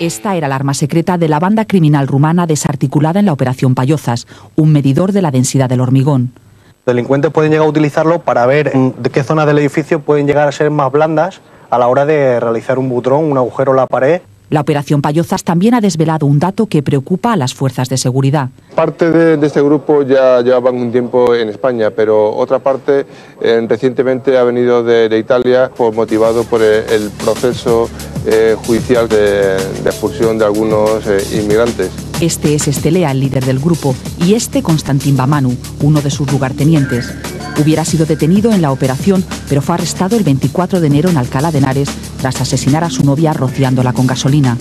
Esta era la arma secreta de la banda criminal rumana desarticulada en la Operación Payozas, un medidor de la densidad del hormigón. Delincuentes pueden llegar a utilizarlo para ver de qué zonas del edificio pueden llegar a ser más blandas a la hora de realizar un butrón, un agujero en la pared. La Operación Payozas también ha desvelado un dato que preocupa a las fuerzas de seguridad. Parte de este grupo ya llevaban un tiempo en España, pero otra parte recientemente ha venido de Italia, motivado por el proceso judicial de expulsión de algunos inmigrantes. Este es Estelea, el líder del grupo, y este Constantin Bamanu, uno de sus lugartenientes. Hubiera sido detenido en la operación, pero fue arrestado el 24 de enero en Alcalá de Henares tras asesinar a su novia rociándola con gasolina.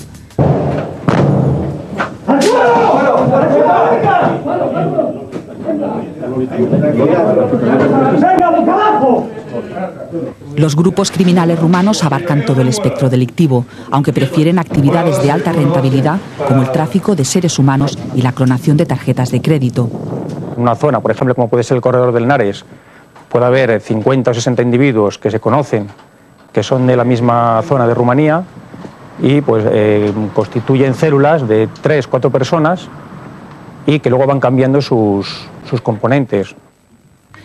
Los grupos criminales rumanos abarcan todo el espectro delictivo, aunque prefieren actividades de alta rentabilidad como el tráfico de seres humanos y la clonación de tarjetas de crédito. Una zona, por ejemplo, como puede ser el corredor del Henares, puede haber 50 o 60 individuos que se conocen, que son de la misma zona de Rumanía y pues constituyen células de 3 o 4 personas y que luego van cambiando sus componentes.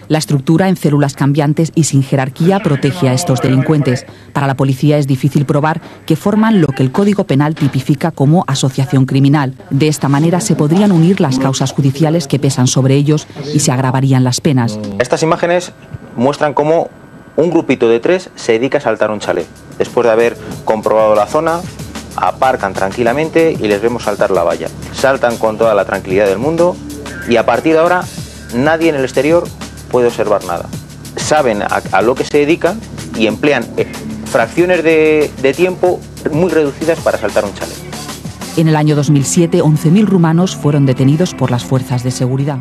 La estructura en células cambiantes y sin jerarquía protege a estos delincuentes. Para la policía es difícil probar que forman lo que el Código Penal tipifica como asociación criminal. De esta manera se podrían unir las causas judiciales que pesan sobre ellos y se agravarían las penas. Estas imágenes muestran cómo un grupito de 3 se dedica a saltar un chalet. Después de haber comprobado la zona, aparcan tranquilamente y les vemos saltar la valla. Saltan con toda la tranquilidad del mundo y a partir de ahora nadie en el exterior puede observar nada. Saben a lo que se dedican y emplean fracciones de tiempo muy reducidas para saltar un chalet. En el año 2007, 11.000 rumanos fueron detenidos por las fuerzas de seguridad.